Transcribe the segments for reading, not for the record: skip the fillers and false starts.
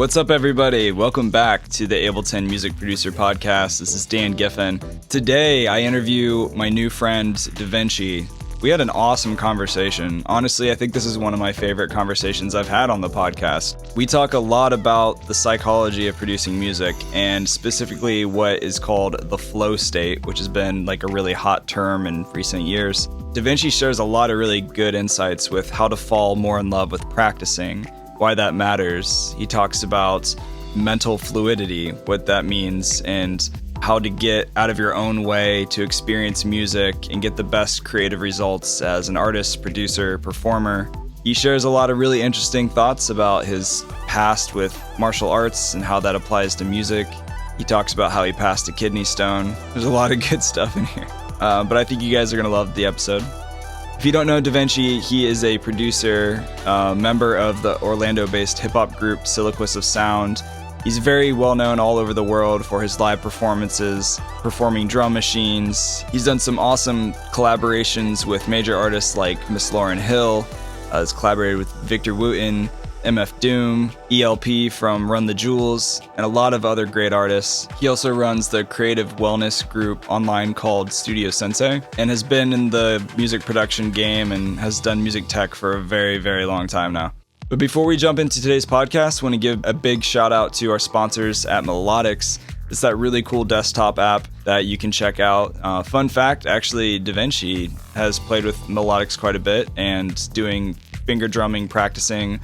What's up, everybody? Welcome back to the Ableton Music Producer Podcast. This is Dan Giffen. Today, I interview my new friend, DiViNCi. We had an awesome conversation. Honestly, I think this is one of my favorite conversations I've had on the podcast. We talk a lot about the psychology of producing music and specifically what is called the flow state, which has been like a really hot term in recent years. DiViNCi shares a lot of really good insights with how to fall more in love with practicing, why that matters. He talks about mental fluidity, what that means, and how to get out of your own way to experience music and get the best creative results as an artist, producer, performer. He shares a lot of really interesting thoughts about his past with martial arts and how that applies to music. He talks about how he passed a kidney stone. There's a lot of good stuff in here. But I think you guys are going to love the episode. If you don't know DiViNCi, he is a producer, member of the Orlando-based hip-hop group Solillaquists of Sound. He's very well known all over the world for his live performances, performing drum machines. He's done some awesome collaborations with major artists like Miss Lauryn Hill, has collaborated with Victor Wooten, MF Doom, El-P from Run the Jewels, and a lot of other great artists. He also runs the creative wellness group online called Studio Sensei and has been in the music production game and has done music tech for a very, very long time now. But before we jump into today's podcast, I want to give a big shout out to our sponsors at Melodics. It's that really cool desktop app that you can check out. Fun fact, actually, DiViNCi has played with Melodics quite a bit and doing finger drumming, practicing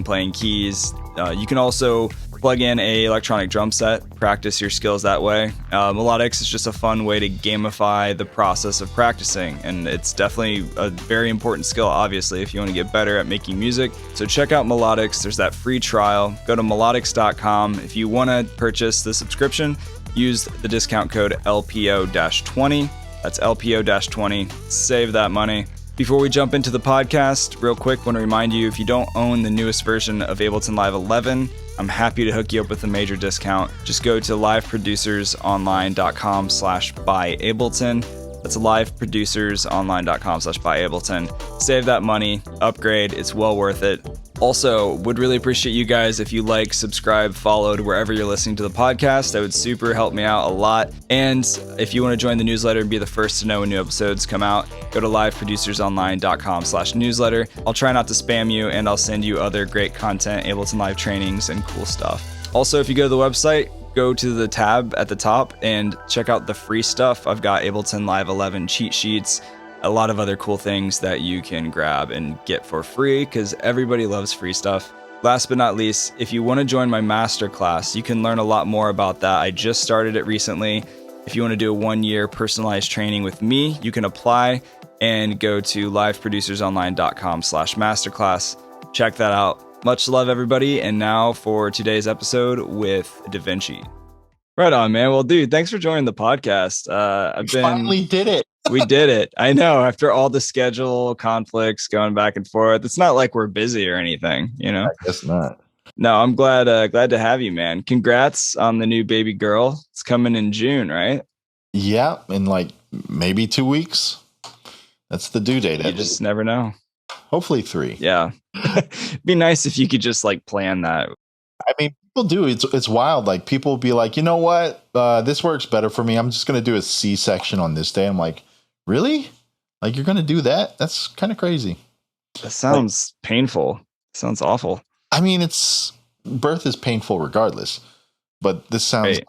playing keys. You can also plug in a electronic drum set, practice your skills that way. Melodics is just a fun way to gamify the process of practicing, and it's definitely a very important skill, obviously, if you want to get better at making music. So check out Melodics. There's that free trial. Go to melodics.com. If you want to purchase the subscription, use the discount code LPO-20. That's LPO-20. Save that money. Before we jump into the podcast, real quick, I want to remind you, if you don't own the newest version of Ableton Live 11, I'm happy to hook you up with a major discount. Just go to liveproducersonline.com/buyableton. That's liveproducersonline.com/buyableton. Save that money, upgrade, it's well worth it. Also, would really appreciate you guys if you like, subscribe, followed wherever you're listening to the podcast. That would super help me out a lot. And if you want to join the newsletter and be the first to know when new episodes come out, go to liveproducersonline.com/newsletter. I'll try not to spam you, and I'll send you other great content, Ableton Live trainings, and cool stuff. Also, if you go to the website, go to the tab at the top and check out the free stuff. I've got Ableton Live 11 cheat sheets, a lot of other cool things that you can grab and get for free because everybody loves free stuff. Last but not least, if you want to join my masterclass, you can learn a lot more about that. I just started it recently. If you want to do a 1-year personalized training with me, you can apply and go to liveproducersonline.com/masterclass. Check that out. Much love, everybody. And now for today's episode with DiViNCi. Right on, man. Well, dude, thanks for joining the podcast. Finally did it. We did it. I know. After all the schedule conflicts going back and forth, it's not like we're busy or anything, you know? I guess not. No, I'm glad to have you, man. Congrats on the new baby girl. It's coming in June, right? Yeah, in like maybe 2 weeks. That's the due date. You just never know. Hopefully 3. Yeah. It'd be nice if you could just like plan that. I mean, people do. It's wild. Like people will be like, you know what? This works better for me. I'm just going to do a C-section on this day. I'm like, really? Like you're going to do that? That's kind of crazy. That sounds painful. Sounds awful. I mean, birth is painful regardless, but this sounds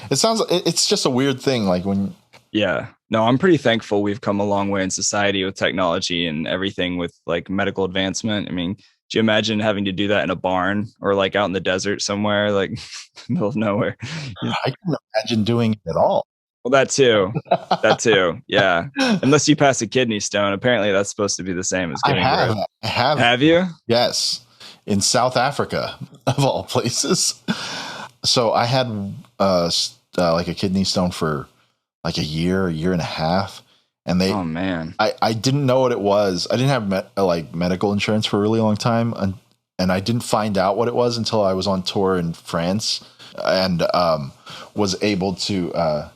it's just a weird thing. Like when. Yeah, no, I'm pretty thankful we've come a long way in society with technology and everything with like medical advancement. I mean, do you imagine having to do that in a barn or like out in the desert somewhere, like middle of nowhere? Yeah. I couldn't imagine doing it at all. Well, that too. Yeah. Unless you pass a kidney stone. Apparently that's supposed to be the same as giving birth. I have. Have you? Yes. In South Africa, of all places. So I had like a kidney stone for like a year and a half. And oh man, I didn't know what it was. I didn't have medical insurance for a really long time. And I didn't find out what it was until I was on tour in France and was able to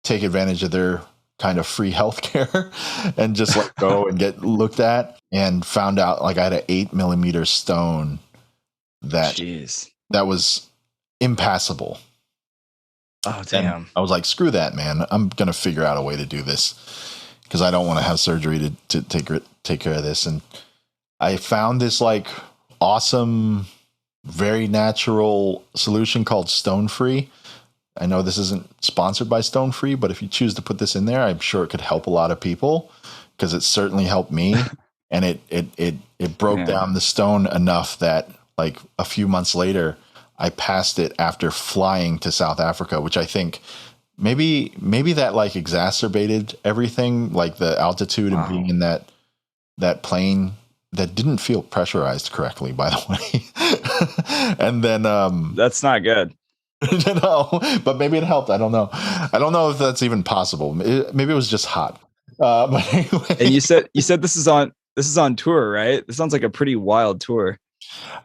take advantage of their kind of free healthcare and just like go and get looked at, and found out like I had an 8 millimeter stone that Jeez. that was impassable. Oh, damn. And I was like, screw that, man. I'm going to figure out a way to do this because I don't want to have surgery to take care of this. And I found this like awesome, very natural solution called Stone Free. I know this isn't sponsored by Stone Free, but if you choose to put this in there, I'm sure it could help a lot of people because it certainly helped me. And it broke down the stone enough that like a few months later, I passed it after flying to South Africa, which I think maybe that like exacerbated everything, like the altitude and being in that plane that didn't feel pressurized correctly, by the way. And then that's not good. No, but maybe it helped. I don't know. I don't know if that's even possible. Maybe it was just hot. But anyway. And you said this is on tour, right? This sounds like a pretty wild tour.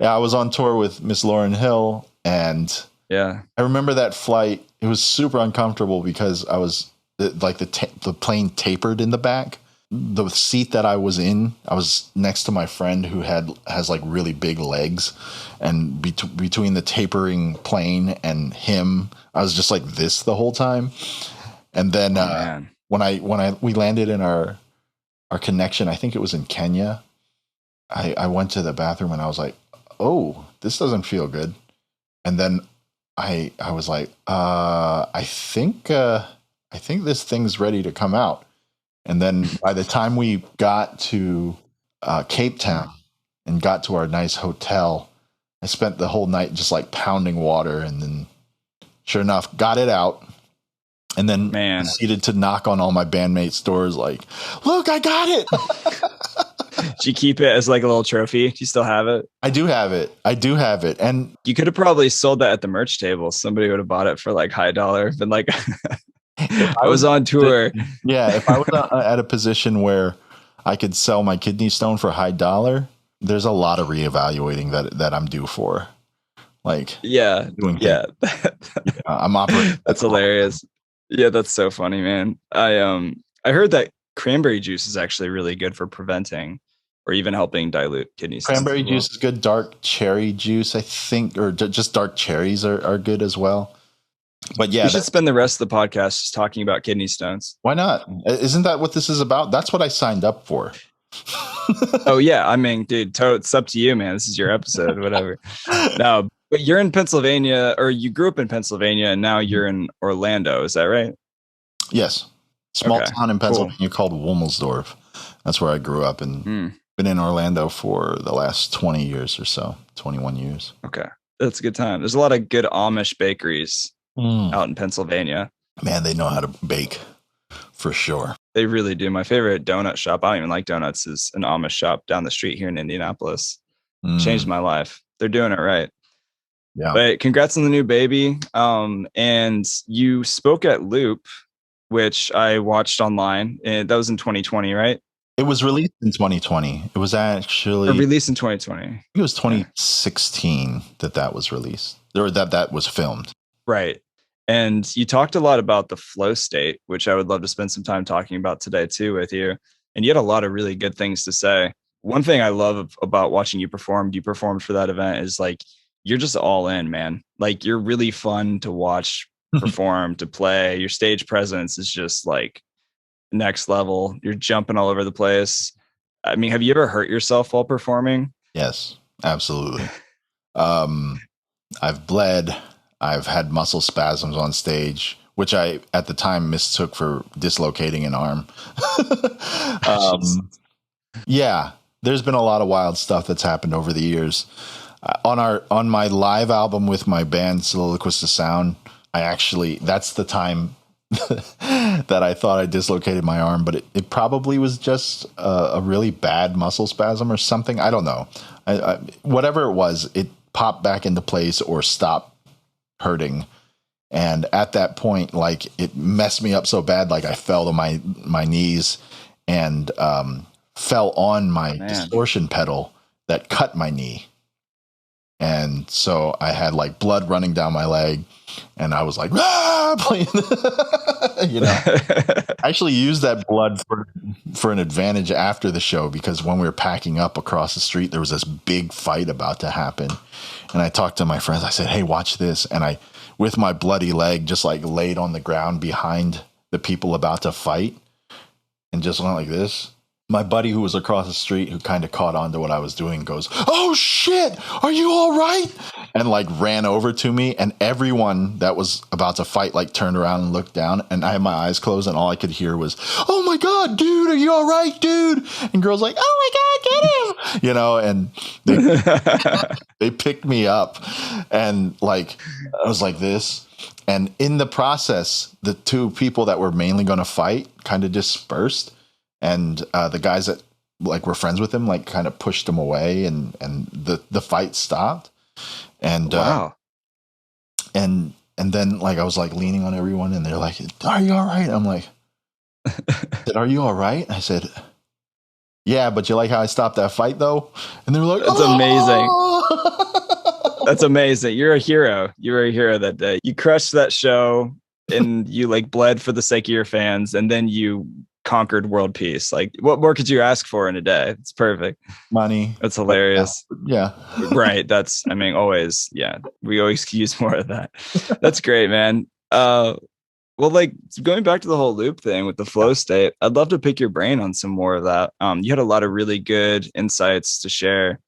Yeah, I was on tour with Miss Lauryn Hill, and I remember that flight. It was super uncomfortable because I was like the plane tapered in the back. The seat that I was in, I was next to my friend who has like really big legs, and between the tapering plane and him, I was just like this the whole time. And then when we landed in our connection, I think it was in Kenya. I went to the bathroom and I was like, oh, this doesn't feel good. And then I was like, I think this thing's ready to come out. And then by the time we got to Cape Town and got to our nice hotel, I spent the whole night just like pounding water. And then sure enough, got it out. And then proceeded to knock on all my bandmates' doors like, look, I got it. Did you keep it as like a little trophy? Do you still have it? I do have it. And you could have probably sold that at the merch table. Somebody would have bought it for like high dollar. Been like, I was on tour. If I was at a position where I could sell my kidney stone for high dollar, there's a lot of reevaluating that I'm due for. Like, I'm operating. That's hilarious. Yeah, that's so funny, man. I heard that cranberry juice is actually really good for preventing or even helping dilute kidney stones. Cranberry juice is good. Dark cherry juice, I think, or just dark cherries are good as well. But yeah, we should spend the rest of the podcast just talking about kidney stones. Why not? Isn't that what this is about? That's what I signed up for. Oh yeah, I mean, dude, it's up to you, man. This is your episode, whatever. No, but you're in Pennsylvania, or you grew up in Pennsylvania, and now you're in Orlando. Is that right? Yes, small town in Pennsylvania called Wilmelsdorf. That's where I grew up, and been in Orlando for the last 20 years or so, 21 years. Okay, that's a good time. There's a lot of good Amish bakeries out in Pennsylvania. Man, they know how to bake for sure. They really do. My favorite donut shop, I don't even like donuts, is an Amish shop down the street here in Indianapolis. Changed my life. They're doing it right. Yeah. But congrats on the new baby. And you spoke at Loop, which I watched online, and that was in 2020, right? It was released in 2020. It was actually released in 2020. I think it was 2016 that was released, or that was filmed. Right. And you talked a lot about the flow state, which I would love to spend some time talking about today too with you. And you had a lot of really good things to say. One thing I love about watching you performed for that event, is like, you're just all in, man. Like, you're really fun to watch perform, to play. Your stage presence is just like next level. You're jumping all over the place. I mean, have you ever hurt yourself while performing? Yes, absolutely. I've bled. I've had muscle spasms on stage, which I, at the time, mistook for dislocating an arm. Yeah, there's been a lot of wild stuff that's happened over the years. On my live album with my band, Solillaquists of Sound, that's the time that I thought I dislocated my arm, but it probably was just a really bad muscle spasm or something. I don't know. Whatever it was, it popped back into place or stopped hurting. And at that point, like, it messed me up so bad, like I fell to my knees and fell on my distortion pedal that cut my knee. And so I had like blood running down my leg, and I was like, playing, I actually used that blood for an advantage after the show, because when we were packing up across the street, there was this big fight about to happen. And I talked to my friends. I said, hey, watch this. And I, with my bloody leg, just like laid on the ground behind the people about to fight and just went like this. My buddy who was across the street, who kind of caught on to what I was doing, goes, oh shit, are you all right? And like ran over to me, and everyone that was about to fight like turned around and looked down, and I had my eyes closed, and all I could hear was, oh my God, dude, are you all right, dude? And girls like, oh my God, get him, and they picked me up, and like I was like this. And in the process, the two people that were mainly going to fight kind of dispersed. And the guys that like were friends with him, like kind of pushed him away, and the fight stopped. And wow. And then like I was like leaning on everyone, and they're like, "Are you all right?" I'm like, "Are you all right?" I said, "Yeah, but you like how I stopped that fight, though?" And they were like, "That's amazing." That's amazing. You're a hero. You were a hero that day. You crushed that show, and you like bled for the sake of your fans, and then you conquered world peace. Like, what more could you ask for in a day? It's perfect. Money. That's hilarious. Yeah. Right. That's, I mean, always. Yeah. We always use more of that. That's great, man. Well, like going back to the whole loop thing with the flow state, I'd love to pick your brain on some more of that. You had a lot of really good insights to share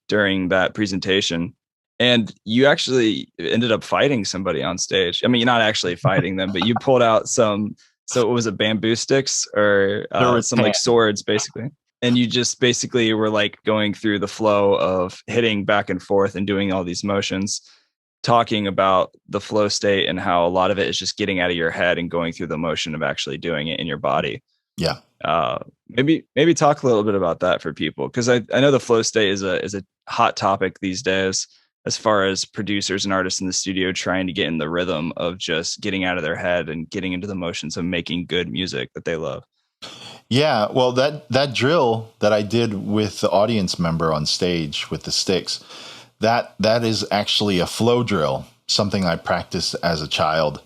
during that presentation. And you actually ended up fighting somebody on stage. I mean, you're not actually fighting them, but you pulled out some, so it was a bamboo sticks or some like swords, basically. And you just basically were like going through the flow of hitting back and forth and doing all these motions, talking about the flow state and how a lot of it is just getting out of your head and going through the motion of actually doing it in your body. Yeah. Maybe talk a little bit about that for people, because I know the flow state is a hot topic these days, as far as producers and artists in the studio trying to get in the rhythm of just getting out of their head and getting into the motions of making good music that they love. Yeah, well, that drill that I did with the audience member on stage with the sticks, that is actually a flow drill, something I practiced as a child.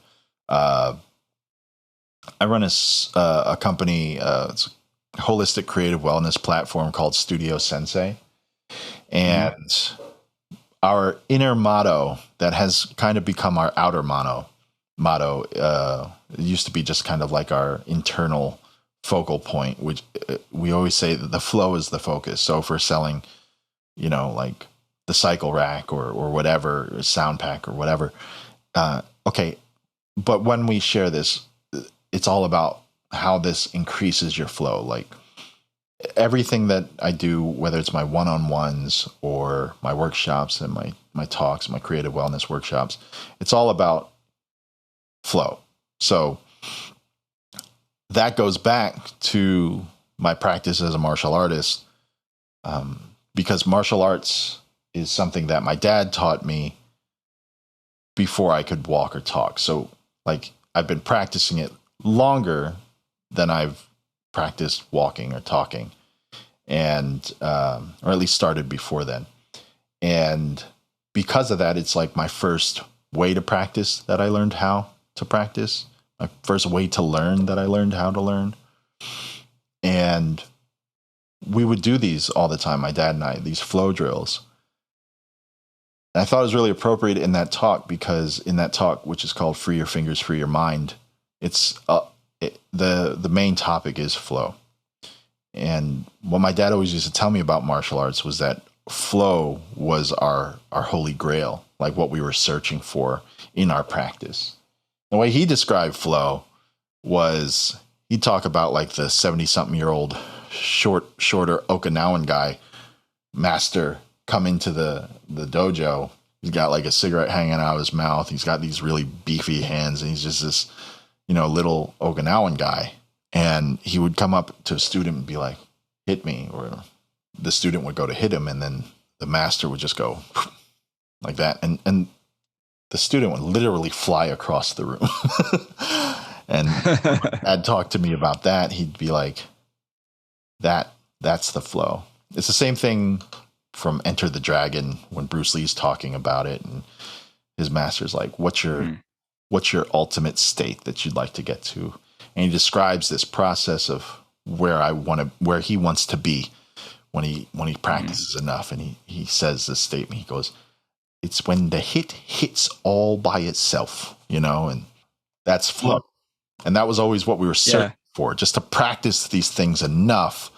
I run a company, it's a holistic creative wellness platform called Studio Sensei. And our inner motto that has kind of become our outer motto, it used to be just kind of like our internal focal point, which we always say that the flow is the focus. So if we're selling, like the cycle rack or whatever, or sound pack or whatever, okay. But when we share this, it's all about how this increases your flow. Like everything that I do, whether it's my one-on-ones or my workshops and my talks, my creative wellness workshops, it's all about flow. So that goes back to my practice as a martial artist, because martial arts is something that my dad taught me before I could walk or talk. So like I've been practicing it longer than I've practiced walking or talking, and or at least started before then. And because of that, it's like my first way to practice that I learned how to practice, my first way to learn that I learned how to learn. And we would do these all the time, my dad and I, these flow drills. And I thought it was really appropriate in that talk, because in that talk, which is called Free Your Fingers, Free Your Mind, it's the main topic is flow. And what my dad always used to tell me about martial arts was that flow was our holy grail, like what we were searching for in our practice. The way he described flow was he'd talk about like the 70-something-year-old shorter Okinawan guy, master, come into the dojo. He's got like a cigarette hanging out of his mouth. He's got these really beefy hands, and he's just this, little Okinawan guy. And he would come up to a student and be like, hit me, or the student would go to hit him, and then the master would just go like that. And the student would literally fly across the room. And Dad talked to me about that. He'd be like, that's the flow. It's the same thing from Enter the Dragon when Bruce Lee's talking about it, and his master's like, what's your ultimate state that you'd like to get to? And he describes this process of where he wants to be when he practices enough. And he says this statement. He goes, "It's when the hit hits all by itself, and that's flow." And that was always what we were searching for, just to practice these things enough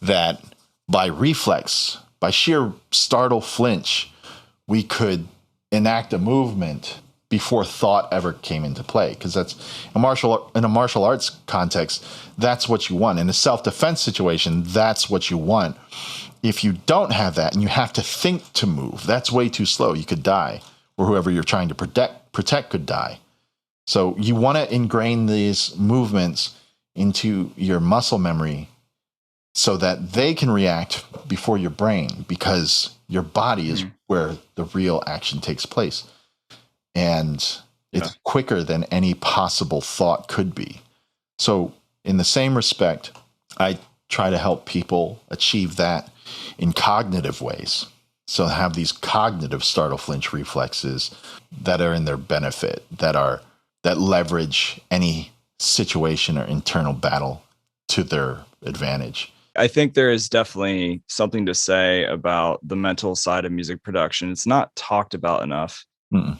that by reflex, by sheer startle flinch, we could enact a movement before thought ever came into play. Because that's in a martial arts context, that's what you want. In a self-defense situation, that's what you want. If you don't have that and you have to think to move, that's way too slow. You could die, or whoever you're trying to protect could die. So you want to ingrain these movements into your muscle memory so that they can react before your brain, because your body is where the real action takes place. And it's quicker than any possible thought could be. So in the same respect, I try to help people achieve that in cognitive ways. So have these cognitive startle flinch reflexes that are in their benefit, that leverage any situation or internal battle to their advantage. I think there is definitely something to say about the mental side of music production. It's not talked about enough.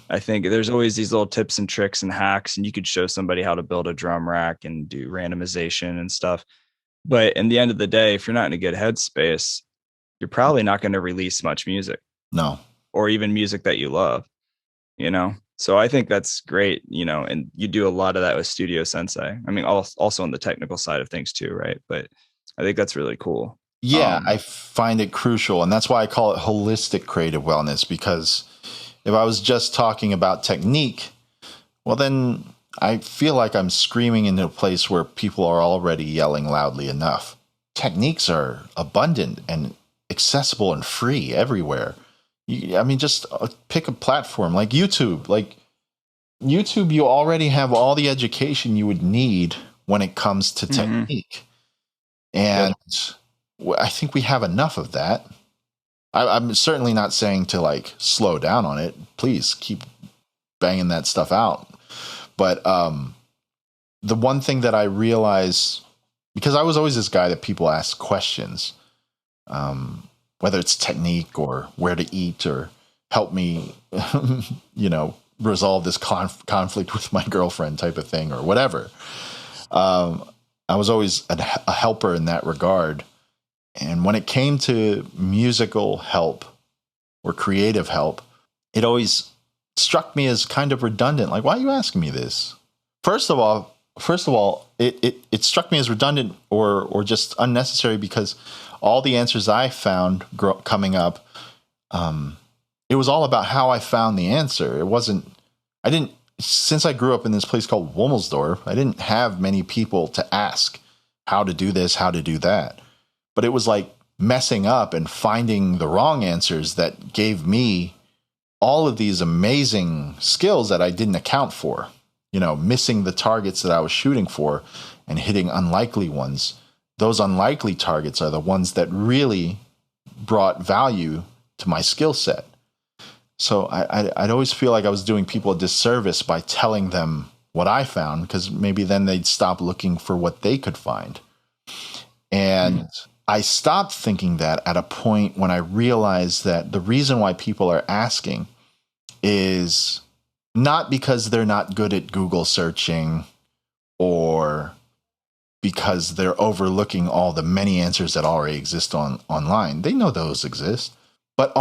I think there's always these little tips and tricks and hacks, and you could show somebody how to build a drum rack and do randomization and stuff. But in the end of the day, if you're not in a good headspace, you're probably not going to release much music. No. Or even music that you love, So I think that's great, and you do a lot of that with Studio Sensei. I mean, also on the technical side of things too, right? But I think that's really cool. Yeah, I find it crucial. And that's why I call it holistic creative wellness, because if I was just talking about technique, well, then I feel like I'm screaming into a place where people are already yelling loudly enough. Techniques are abundant and accessible and free everywhere. Just pick a platform like YouTube. Like YouTube, you already have all the education you would need when it comes to technique. And I think we have enough of that. I'm certainly not saying to slow down on it. Please keep banging that stuff out. But the one thing that I realize, because I was always this guy that people ask questions, whether it's technique or where to eat or help me, resolve this conflict with my girlfriend type of thing or whatever. I was always a helper in that regard. And when it came to musical help or creative help, it always struck me as kind of redundant. Like, why are you asking me this? First of all, it struck me as redundant or just unnecessary, because all the answers I found coming up, it was all about how I found the answer. Since I grew up in this place called Wummelsdorf, I didn't have many people to ask how to do this, how to do that. But it was like messing up and finding the wrong answers that gave me all of these amazing skills that I didn't account for, missing the targets that I was shooting for and hitting unlikely ones. Those unlikely targets are the ones that really brought value to my skill set. So I'd always feel like I was doing people a disservice by telling them what I found, because maybe then they'd stop looking for what they could find. And I stopped thinking that at a point when I realized that the reason why people are asking is not because they're not good at Google searching or because they're overlooking all the many answers that already exist online. They know those exist, but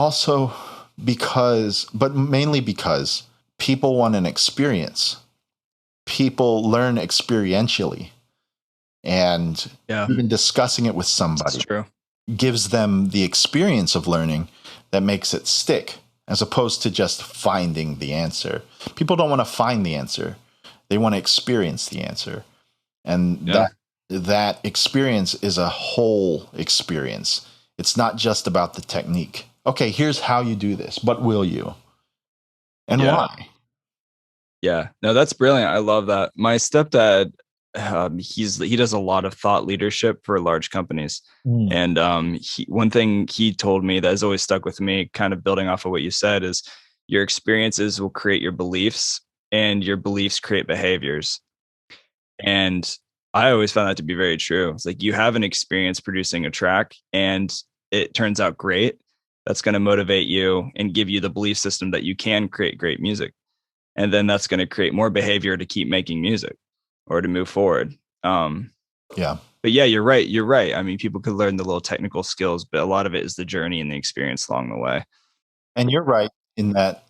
mainly because people want an experience. People learn experientially. And even discussing it with somebody gives them the experience of learning that makes it stick, as opposed to just finding the answer. People don't want to find the answer. They want to experience the answer. And that experience is a whole experience. It's not just about the technique. Okay, here's how you do this, but will you? And why? Yeah, no, that's brilliant. I love that. My stepdad, he does a lot of thought leadership for large companies. And one thing he told me that has always stuck with me, kind of building off of what you said, is your experiences will create your beliefs and your beliefs create behaviors. And I always found that to be very true. It's like you have an experience producing a track and it turns out great. That's going to motivate you and give you the belief system that you can create great music. And then that's going to create more behavior to keep making music or to move forward. Um, Yeah. but yeah, you're right. You're right. I mean, people could learn the little technical skills, but a lot of it is the journey and the experience along the way. And you're right in that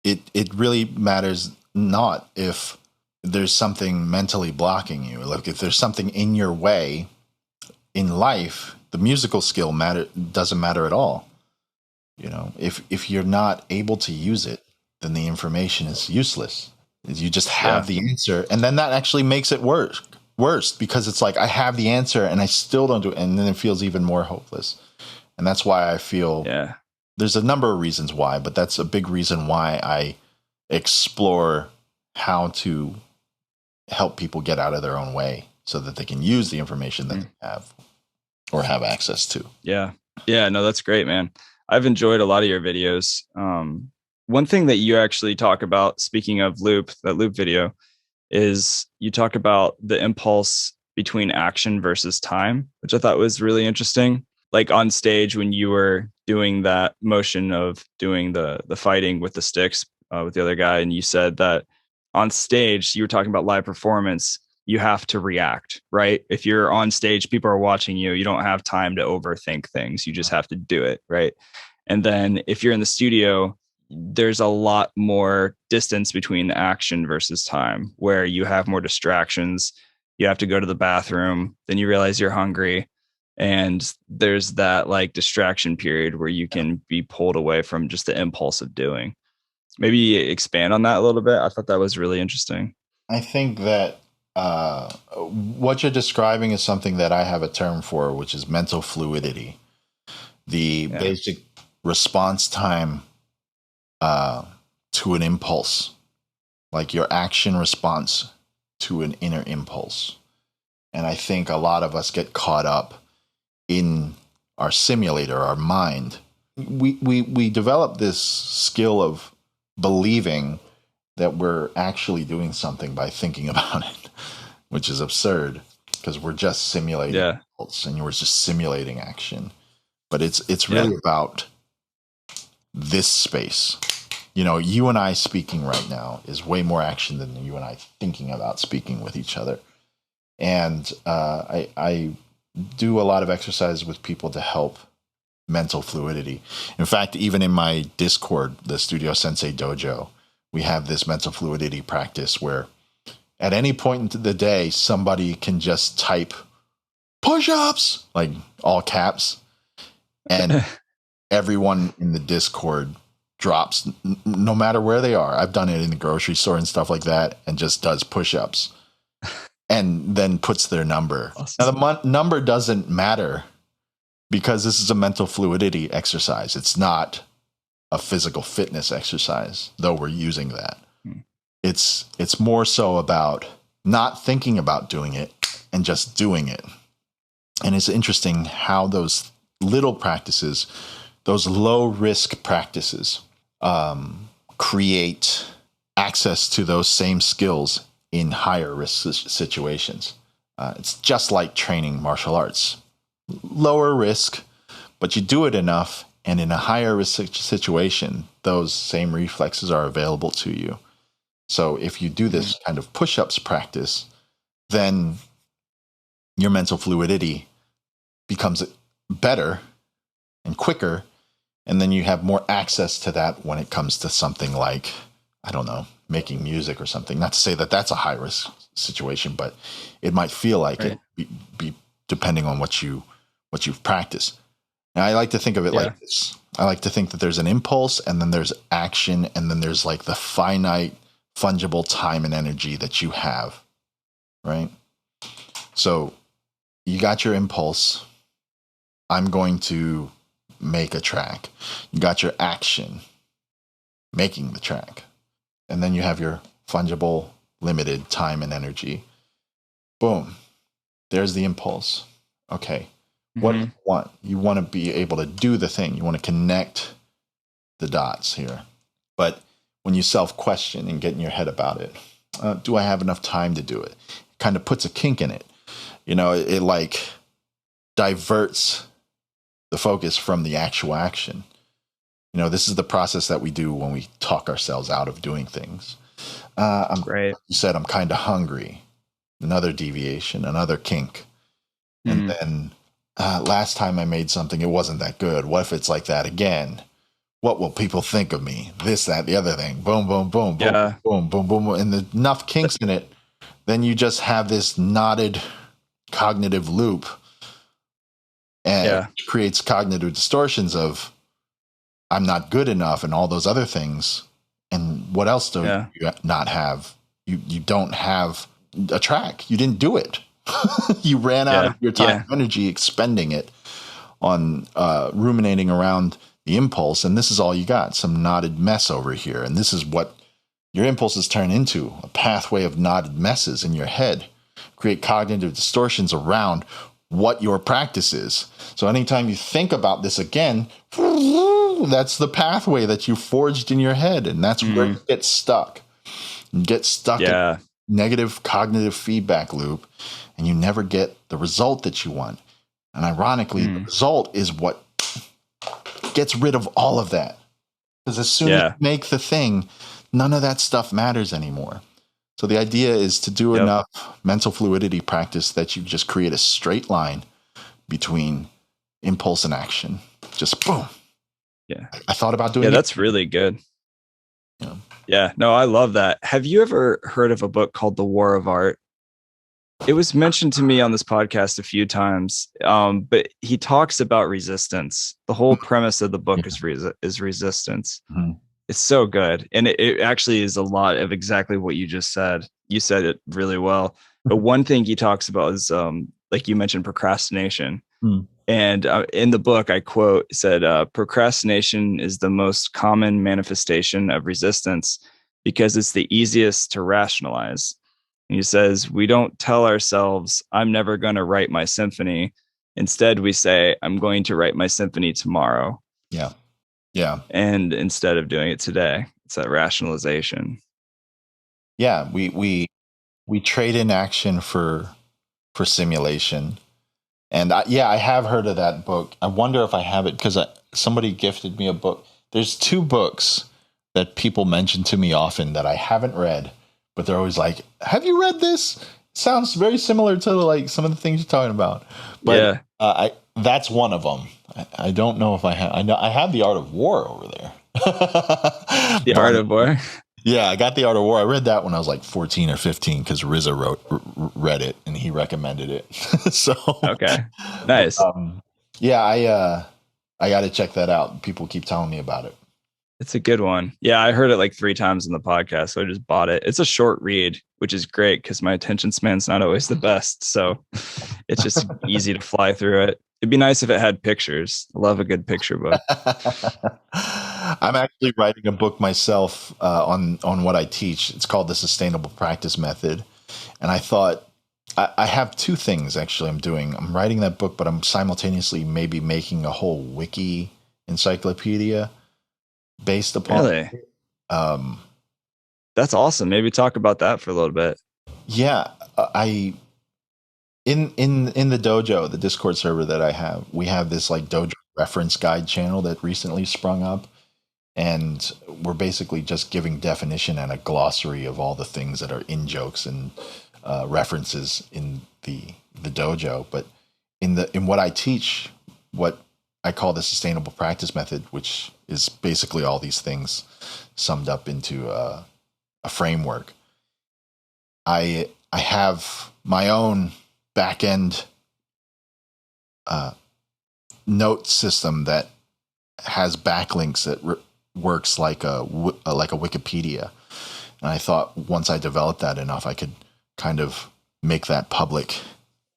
it really matters not if there's something mentally blocking you. Like if there's something in your way in life, the musical skill doesn't matter at all. You know, if you're not able to use it, then the information is useless. You just have the answer, and then that actually makes it worse because it's like I have the answer and I still don't do it, and then it feels even more hopeless. And that's why I feel there's a number of reasons why, but that's a big reason why I explore how to help people get out of their own way so that they can use the information that they have or have access to. Yeah. Yeah. No, that's great, man. I've enjoyed a lot of your videos. One thing that you actually talk about, speaking of that loop video, is you talk about the impulse between action versus time, which I thought was really interesting. Like on stage when you were doing that motion of doing the fighting with the sticks with the other guy, and you said that on stage you were talking about live performance, you have to react, right? If you're on stage, people are watching you, you don't have time to overthink things, you just have to do it, right? And then if you're in the studio, there's a lot more distance between action versus time, where you have more distractions. You have to go to the bathroom, then you realize you're hungry, and there's that like distraction period where you can be pulled away from just the impulse of doing. Maybe expand on that a little bit. I thought that was really interesting. I think that what you're describing is something that I have a term for, which is mental fluidity. The basic response time to an impulse, like your action response to an inner impulse. And I think a lot of us get caught up in our simulator, our mind. We develop this skill of believing that we're actually doing something by thinking about it, which is absurd because we're just simulating impulse and we're just simulating action. But it's really about this space. You know, you and I speaking right now is way more action than you and I thinking about speaking with each other. And I do a lot of exercises with people to help mental fluidity. In fact, even in my Discord, the Studio Sensei Dojo, we have this mental fluidity practice where at any point in the day, somebody can just type push-ups, like all caps, and everyone in the Discord drops, no matter where they are. I've done it in the grocery store and stuff like that, and just does push-ups and then puts their number. Awesome. Now, the number doesn't matter because this is a mental fluidity exercise. It's not a physical fitness exercise, though we're using that. It's more so about not thinking about doing it and just doing it. And it's interesting how those little practices, those low risk practices, create access to those same skills in higher risk situations. It's just like training martial arts. Lower risk, but you do it enough, and in a higher risk situation, those same reflexes are available to you. So if you do this kind of push-ups practice, then your mental fluidity becomes better and quicker, and then you have more access to that when it comes to something like, I don't know, making music or something. Not to say that that's a high-risk situation, but it might feel like it, be depending on what you've practiced. Now, I like to think of it like this. I like to think that there's an impulse, and then there's action, and then there's like the finite, fungible time and energy that you have, right? So you got your impulse. I'm going to make a track. You got your action, making the track. And then you have your fungible, limited time and energy. Boom. There's the impulse. Okay. What do you want? You want to be able to do the thing. You want to connect the dots here. But when you self-question and get in your head about it, do I have enough time to do it? It kind of puts a kink in it. it like diverts the focus from the actual action. This is the process that we do when we talk ourselves out of doing things. Right. You said, I'm kind of hungry. Another deviation, another kink. And then last time I made something, it wasn't that good. What if it's like that again? What will people think of me? This, that, the other thing. Boom, boom, boom, boom, Yeah. boom, boom, boom. And there's enough kinks in it. Then you just have this knotted cognitive loop. And it creates cognitive distortions of, I'm not good enough and all those other things. And what else do you not have? You don't have a track. You didn't do it. You ran out of your time and energy expending it on ruminating around the impulse. And this is all you got, some knotted mess over here. And this is what your impulses turn into, a pathway of knotted messes in your head, create cognitive distortions around what your practice is. So anytime you think about this again, that's the pathway that you forged in your head. And that's where you get stuck. You get stuck in a negative cognitive feedback loop, and you never get the result that you want. And ironically, the result is what gets rid of all of that. Because as soon as you make the thing, none of that stuff matters anymore. So the idea is to do enough mental fluidity practice that you just create a straight line between impulse and action. Just boom. Yeah. I thought about doing it. Yeah, that's really good. Yeah, no, I love that. Have you ever heard of a book called The War of Art? It was mentioned to me on this podcast a few times, but he talks about resistance. The whole premise of the book is resistance. It's so good. And it actually is a lot of exactly what you just said. You said it really well. But one thing he talks about is, like you mentioned, procrastination. And in the book, I quote, said, procrastination is the most common manifestation of resistance because it's the easiest to rationalize. And he says, we don't tell ourselves, I'm never going to write my symphony. Instead, we say, I'm going to write my symphony tomorrow. Yeah. Yeah. And instead of doing it today, it's that rationalization. Yeah. We trade in action for simulation. And I have heard of that book. I wonder if I have it because somebody gifted me a book. There's two books that people mention to me often that I haven't read, but they're always like, have you read this? Sounds very similar to like some of the things you're talking about. But that's one of them. I don't know if I have. I know I have The Art of War over there. The Art of War? Yeah, I got The Art of War. I read that when I was like 14 or 15 because RZA read it and he recommended it. So okay, nice. I got to check that out. People keep telling me about it. It's a good one. Yeah, I heard it like 3 times in the podcast, so I just bought it. It's a short read, which is great because my attention span's not always the best. So it's just easy to fly through it. It'd be nice if it had pictures. I love a good picture book. I'm actually writing a book myself on what I teach. It's called The Sustainable Practice Method. And I thought I have 2 things actually I'm doing. I'm writing that book, but I'm simultaneously maybe making a whole wiki encyclopedia based upon. Really? That's awesome. Maybe talk about that for a little bit. Yeah, in the dojo, the Discord server that I have, we have this like dojo reference guide channel that recently sprung up, and we're basically just giving definition and a glossary of all the things that are in jokes and references in the dojo. But in what I teach, what I call the sustainable practice method, which is basically all these things summed up into a framework. I have my own back-end note system that has backlinks that works like a Wikipedia. And I thought once I developed that enough, I could kind of make that public,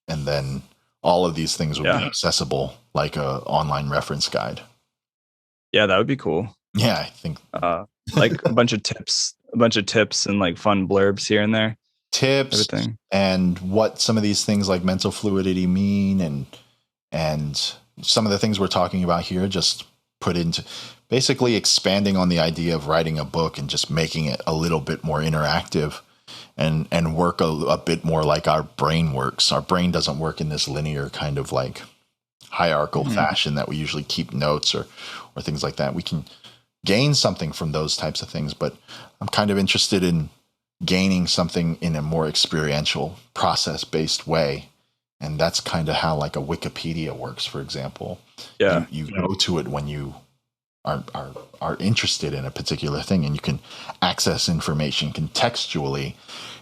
and then all of these things would be accessible like a online reference guide. Yeah, that would be cool. Yeah, I think like a bunch of tips and like fun blurbs here and there. Tips, everything. And what some of these things like mental fluidity mean, and some of the things we're talking about here, just put into basically expanding on the idea of writing a book and just making it a little bit more interactive and work a bit more like our brain works. Our brain doesn't work in this linear kind of like hierarchical fashion that we usually keep notes or things like that. We can gain something from those types of things, but I'm kind of interested in gaining something in a more experiential, process-based way. And that's kind of how like a Wikipedia works, for example. Yeah. You go to it when you are interested in a particular thing, and you can access information contextually.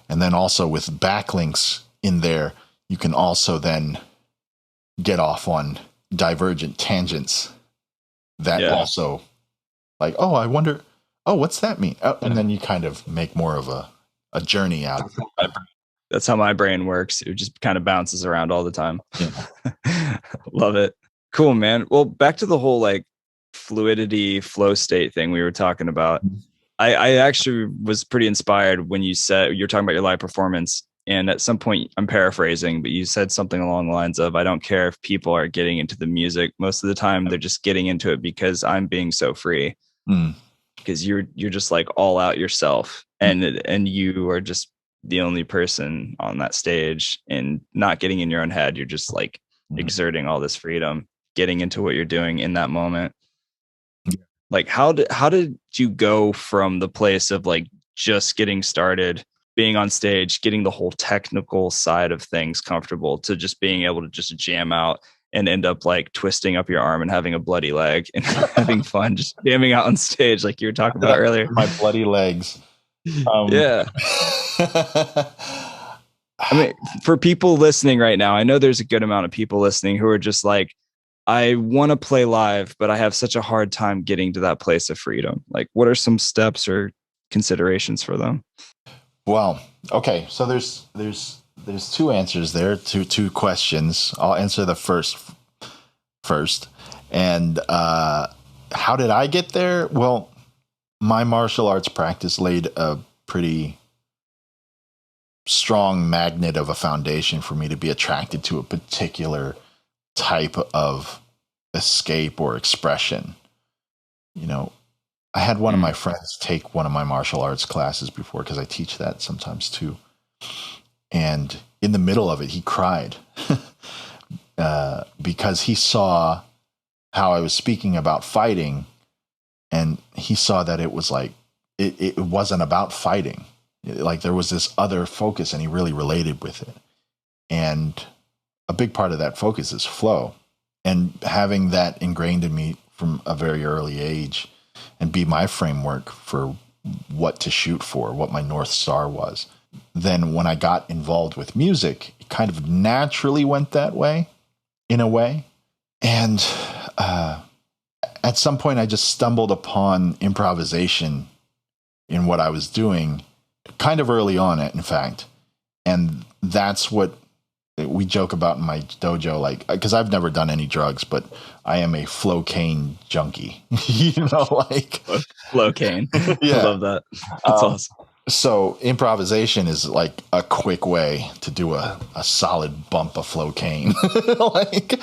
And then also with backlinks in there, you can also then get off on divergent tangents that also like, oh, I wonder, oh, what's that mean? Oh, and then you kind of make more of a journey out of it. That's how my brain works. It just kind of bounces around all the time. Yeah. Love it. Cool, man. Well, back to the whole like fluidity flow state thing we were talking about. I actually was pretty inspired when you said you're talking about your live performance. And at some point, I'm paraphrasing, but you said something along the lines of, I don't care if people are getting into the music. Most of the time, they're just getting into it because I'm being so free. Because you're just like all out yourself, and you are just the only person on that stage, and not getting in your own head. You're just like exerting all this freedom, getting into what you're doing in that moment. Like how did you go from the place of like just getting started, being on stage, getting the whole technical side of things comfortable, to just being able to just jam out and end up like twisting up your arm and having a bloody leg and having fun just jamming out on stage like you were talking about earlier? My bloody legs. Yeah. I mean, for people listening right now, I know there's a good amount of people listening who are just like, I want to play live, but I have such a hard time getting to that place of freedom. Like, what are some steps or considerations for them? Well, okay. So there's two answers there, two questions. I'll answer the first. And how did I get there? Well, my martial arts practice laid a pretty strong magnet of a foundation for me to be attracted to a particular type of escape or expression. You know, I had one of my friends take one of my martial arts classes before, because I teach that sometimes too. And in the middle of it, he cried because he saw how I was speaking about fighting, and he saw that it was like, it wasn't about fighting. Like there was this other focus, and he really related with it. And a big part of that focus is flow. And having that ingrained in me from a very early age and be my framework for what to shoot for, what my North Star was. Then when I got involved with music, it kind of naturally went that way, in a way. And at some point, I just stumbled upon improvisation in what I was doing, kind of early on, in fact. And that's what we joke about in my dojo, like, because I've never done any drugs, but I am a flocaine junkie. You know, like flocaine. Yeah. I love that. That's awesome. So improvisation is like a quick way to do a solid bump of flocaine. Like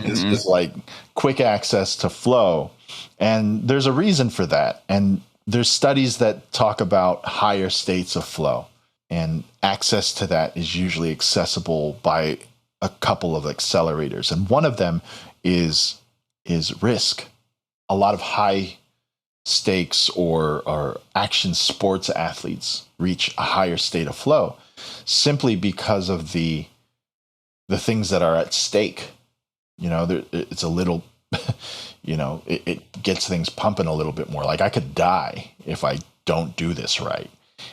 it's just like quick access to flow. And there's a reason for that. And there's studies that talk about higher states of flow. And access to that is usually accessible by a couple of accelerators. And one of them is risk. A lot of high stakes or action sports athletes reach a higher state of flow simply because of the things that are at stake. You know, it's a little, you know, it gets things pumping a little bit more. Like I could die if I don't do this right.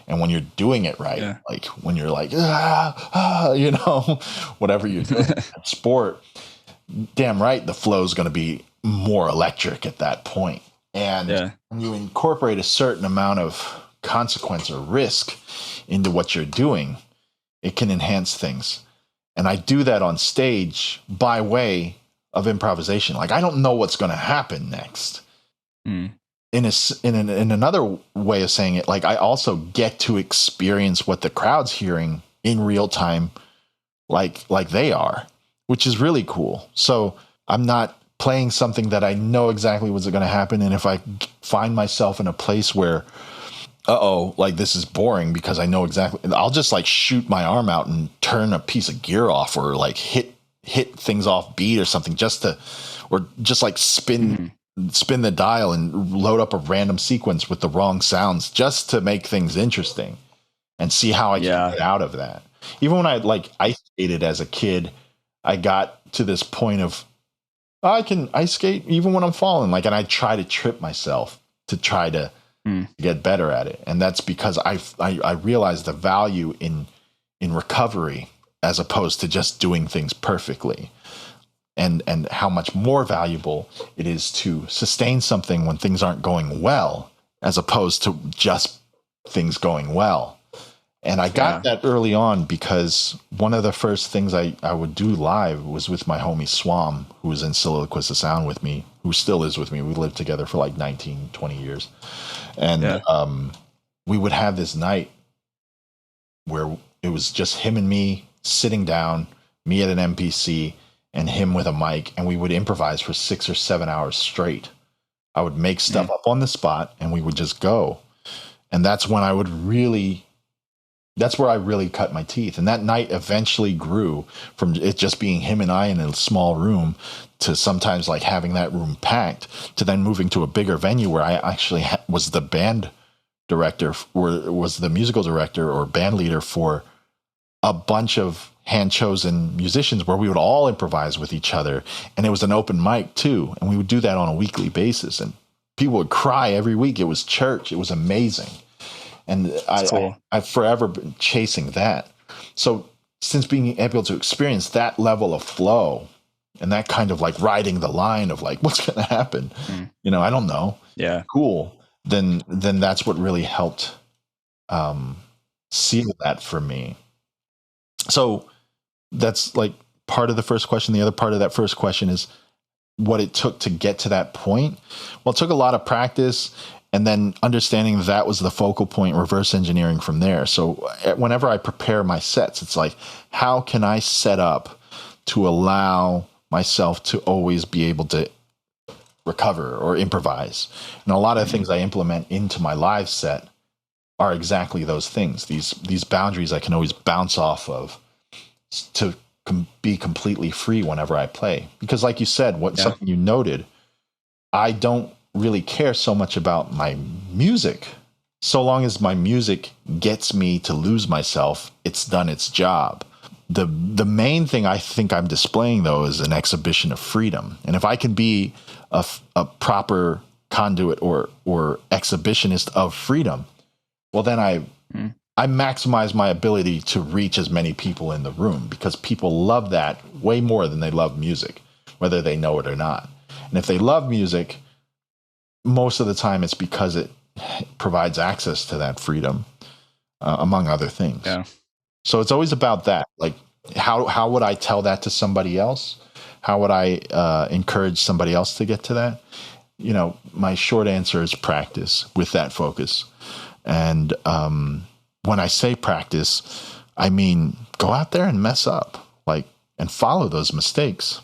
And when you're doing it right, like when you're like, you know, whatever you're doing in sport, damn right, the flow is going to be more electric at that point. And when you incorporate a certain amount of consequence or risk into what you're doing, it can enhance things. And I do that on stage by way of improvisation. Like I don't know what's going to happen next. In another way of saying it, like I also get to experience what the crowd's hearing in real time, like they are, which is really cool. So I'm not playing something that I know exactly what's going to happen. And if I find myself in a place where uh-oh, like this is boring, because I know exactly, I'll just like shoot my arm out and turn a piece of gear off, or like hit things off beat or something, or just like spin the dial and load up a random sequence with the wrong sounds just to make things interesting and see how I can get out of that. Even when I like ice skated as a kid, I got to this point of, I can ice skate even when I'm falling, like, and I try to trip myself to try to get better at it. And that's because I realized the value in recovery as opposed to just doing things perfectly, and how much more valuable it is to sustain something when things aren't going well, as opposed to just things going well. And I got that early on, because one of the first things I would do live was with my homie Swam, who was in Solillaquists of Sound with me, who still is with me. We lived together for like 19, 20 years. And we would have this night where it was just him and me sitting down, me at an MPC and him with a mic, and we would improvise for 6 or 7 hours straight. I would make stuff up on the spot and we would just go. And that's when that's where I really cut my teeth. And that night eventually grew from it just being him and I in a small room to sometimes like having that room packed, to then moving to a bigger venue where I actually was the band director, or was the musical director or band leader for a bunch of hand-chosen musicians, where we would all improvise with each other. And it was an open mic too. And we would do that on a weekly basis. And people would cry every week. It was church. It was amazing. And I've forever been chasing that. So since being able to experience that level of flow and that kind of like riding the line of like, what's going to happen? I don't know. Yeah. Cool. Then that's what really helped seal that for me. So that's like part of the first question. The other part of that first question is what it took to get to that point. Well, it took a lot of practice, and then understanding that was the focal point, reverse engineering from there. So whenever I prepare my sets, it's like, how can I set up to allow myself to always be able to recover or improvise? And a lot of things I implement into my live set are exactly those things. These boundaries I can always bounce off of to be completely free whenever I play. Because like you said, something you noted, I don't really care so much about my music. So long as my music gets me to lose myself, it's done its job. The main thing I think I'm displaying, though, is an exhibition of freedom. And if I can be a proper conduit or exhibitionist of freedom, well, then I maximize my ability to reach as many people in the room, because people love that way more than they love music, whether they know it or not. And if they love music, most of the time it's because it provides access to that freedom, among other things. Yeah. So it's always about that. Like, how would I tell that to somebody else? How would I encourage somebody else to get to that? My short answer is practice with that focus. And when I say practice, I mean go out there and mess up, and follow those mistakes.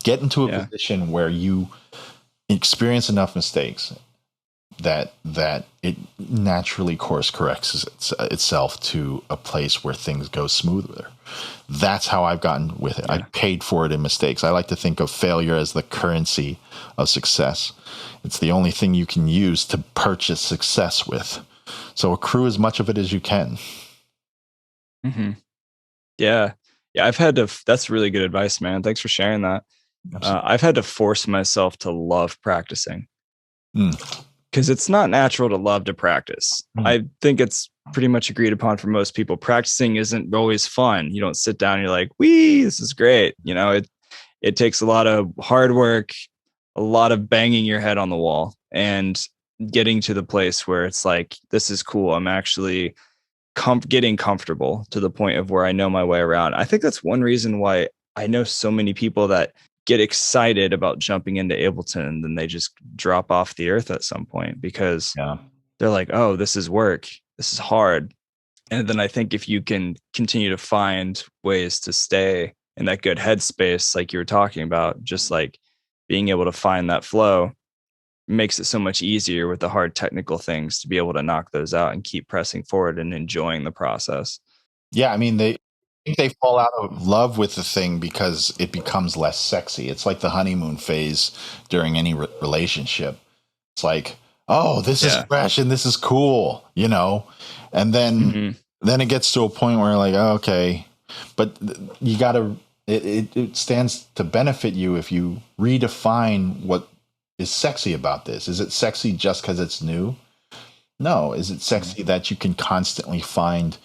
Get into a position where you experience enough mistakes that it naturally course corrects itself to a place where things go smoother. That's how I've gotten with it. I paid for it in mistakes. I like to think of failure as the currency of success. It's the only thing you can use to purchase success with. So accrue as much of it as you can. Yeah. I've had to. That's really good advice, man. Thanks for sharing that. I've had to force myself to love practicing, because it's not natural to love to practice. I think it's pretty much agreed upon for most people. Practicing isn't always fun. You don't sit down and you're like, "Wee, this is great." It takes a lot of hard work, a lot of banging your head on the wall, and getting to the place where it's like, this is cool. I'm actually getting comfortable to the point of where I know my way around. I think that's one reason why I know so many people that get excited about jumping into Ableton and then they just drop off the earth at some point, because they're like, oh, this is work. This is hard. And then I think if you can continue to find ways to stay in that good headspace, like you were talking about, just like being able to find that flow, makes it so much easier with the hard technical things to be able to knock those out and keep pressing forward and enjoying the process. Yeah, I mean, I think they fall out of love with the thing because it becomes less sexy. It's like the honeymoon phase during any relationship. It's like, oh, this is fresh and this is cool, you know? And then it gets to a point where like, oh, okay, but you got to, it stands to benefit you if you redefine what is sexy about this. Is it sexy just because it's new? No. Is it sexy that you can constantly find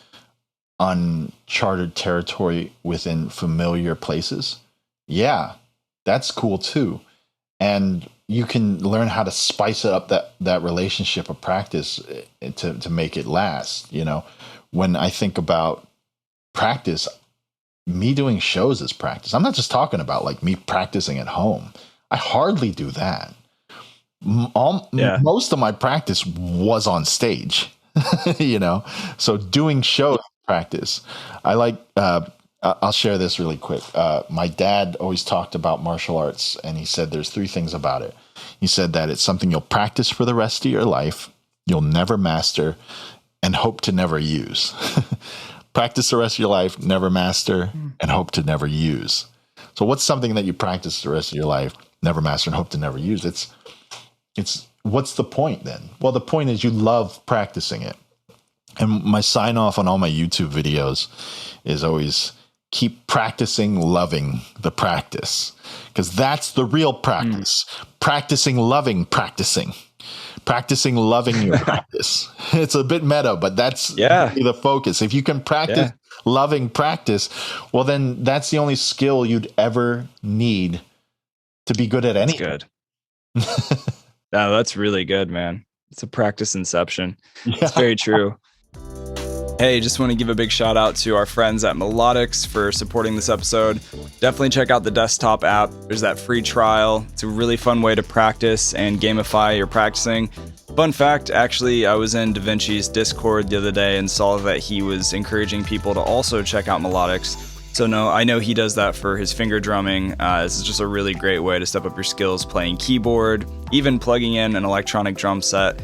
uncharted territory within familiar places? Yeah, that's cool too. And you can learn how to spice up that relationship of practice to make it last. You know, when I think about practice, me doing shows is practice. I'm not just talking about like me practicing at home. I hardly do that. Most of my practice was on stage, you know, so doing shows practice. I like, I'll share this really quick. My dad always talked about martial arts, and he said there's 3 things about it. He said that it's something you'll practice for the rest of your life, you'll never master, and hope to never use. Practice the rest of your life, never master, and hope to never use. So what's something that you practice the rest of your life, never master, and hope to never use? It's what's the point then? Well, the point is you love practicing it. And my sign off on all my YouTube videos is always keep practicing loving the practice, because that's the real practice. Practicing loving practicing. Practicing loving your practice. It's a bit meta, but that's the focus. If you can practice loving practice, well, then that's the only skill you'd ever need to be good at anything. That's good. No, that's really good, man. It's a practice inception. It's very true. Hey, just want to give a big shout out to our friends at Melodics for supporting this episode. Definitely check out the desktop app. There's that free trial. It's a really fun way to practice and gamify your practicing. Fun fact, actually, I was in DiViNci's Discord the other day and saw that he was encouraging people to also check out Melodics. So I know he does that for his finger drumming. This is just a really great way to step up your skills playing keyboard, even plugging in an electronic drum set.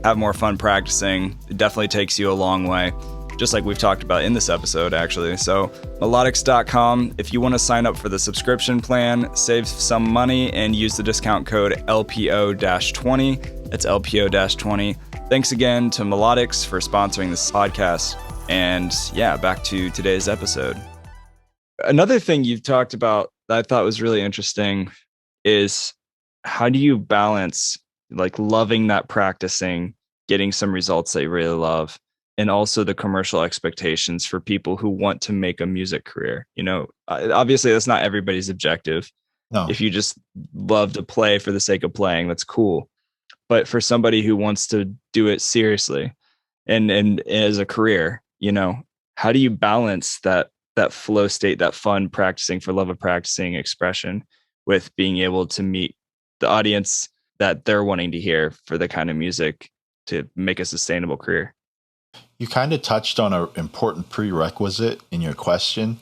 Have more fun practicing. It definitely takes you a long way, just like we've talked about in this episode, actually. So melodics.com, if you want to sign up for the subscription plan, save some money, and use the discount code LPO-20. That's LPO-20. Thanks again to Melodics for sponsoring this podcast. And back to today's episode. Another thing you've talked about that I thought was really interesting is how do you balance like loving that practicing, getting some results that you really love, and also the commercial expectations for people who want to make a music career. You know, obviously that's not everybody's objective. No. If you just love to play for the sake of playing, that's cool. But for somebody who wants to do it seriously and as a career, you know, how do you balance that flow state, that fun practicing for love of practicing expression with being able to meet the audience that they're wanting to hear for the kind of music to make a sustainable career? You kind of touched on an important prerequisite in your question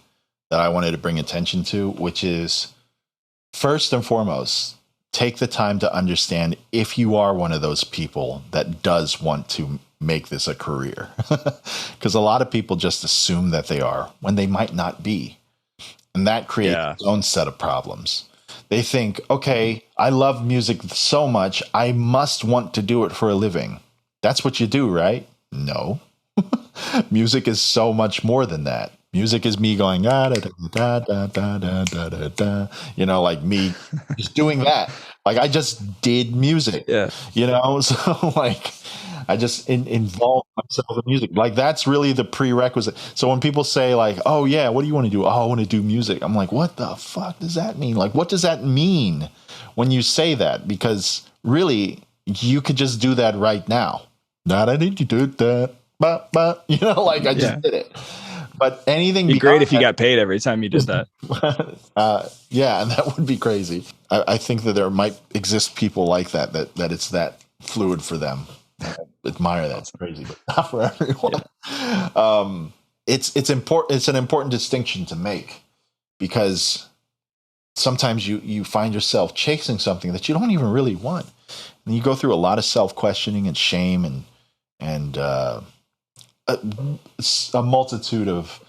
that I wanted to bring attention to, which is first and foremost, take the time to understand if you are one of those people that does want to make this a career. Because a lot of people just assume that they are when they might not be. And that creates its own set of problems. They think, okay, I love music so much, I must want to do it for a living. That's what you do, right? No. Music is so much more than that. Music is me going, da, da, da, da, da, da, da, da, da. You know, like me just doing that. Like I just did music, you know? So like, I just involve myself in music. Like that's really the prerequisite. So when people say like, oh yeah, what do you want to do? Oh, I want to do music. I'm like, what the fuck does that mean? Like, what does that mean when you say that? Because really you could just do that right now. Not I need to do that. You know, like I just did it. But anything be great if you got paid every time you did that. And that would be crazy. I think that there might exist people like that it's that fluid for them. I admire that. It's crazy, but not for everyone. It's important. It's an important distinction to make because sometimes you find yourself chasing something that you don't even really want. And you go through a lot of self-questioning and shame and a multitude of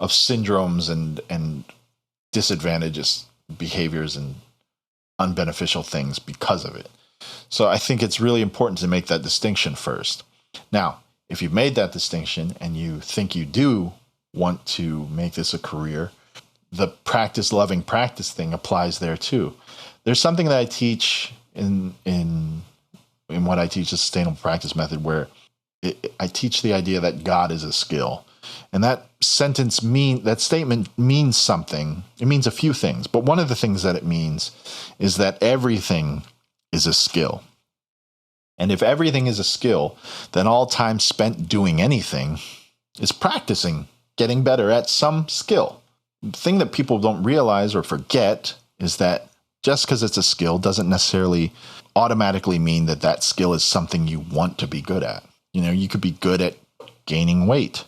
syndromes and disadvantageous behaviors and unbeneficial things because of it. So I think it's really important to make that distinction first. Now, if you've made that distinction and you think you do want to make this a career, the loving practice thing applies there too. There's something that I teach in what I teach, the sustainable practice method, where I teach the idea that God is a skill. And that statement means something. It means a few things, but one of the things that it means is that everything is a skill. And if everything is a skill, then all time spent doing anything is practicing, getting better at some skill. The thing that people don't realize or forget is that just because it's a skill doesn't necessarily automatically mean that that skill is something you want to be good at. You know, you could be good at gaining weight,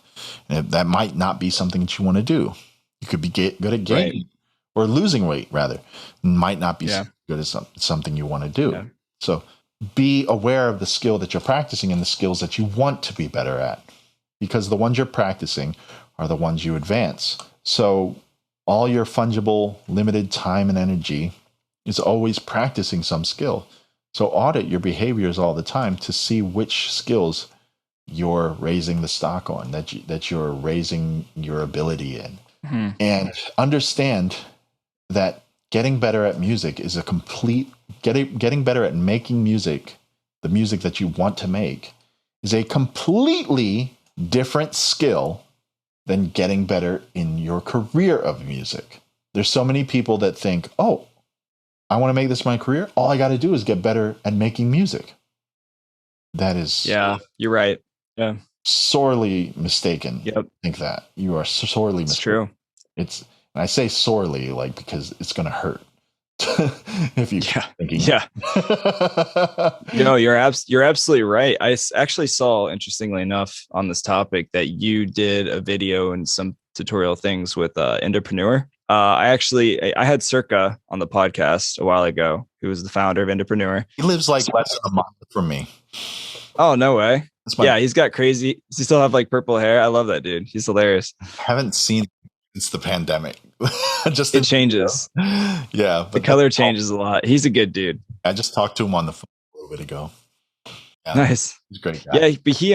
and that might not be something that you want to do. You could be good at gaining or losing weight, rather. Might not be good as something you want to do. Yeah. So be aware of the skill that you're practicing and the skills that you want to be better at, because the ones you're practicing are the ones you advance. So all your fungible, limited time and energy is always practicing some skill. So audit your behaviors all the time to see which skills you're raising the stock on, that you're raising your ability in. Mm-hmm. And understand that getting better at music is getting better at making music, the music that you want to make, is a completely different skill than getting better in your career of music. There's so many people that think, oh, I want to make this my career. All I got to do is get better at making music. That is... Yeah, you're right. Yeah. Sorely mistaken. Yep. Think that. You are sorely mistaken. It's true. And I say sorely because it's going to hurt. If you thinking. Yeah. No, you're absolutely right. I actually saw, interestingly enough, on this topic that you did a video and some tutorial things with Entrepreneur. I had Circa on the podcast a while ago, who was the founder of Entrepreneur. He lives like less than a mile from me. Oh, no way. He's got crazy. Does he still have like purple hair? I love that dude. He's hilarious. I haven't seen since the pandemic. It changes. Yeah. But the color changes a lot. He's a good dude. I just talked to him on the phone a little bit ago. Yeah, nice. He's a great guy. Yeah, but he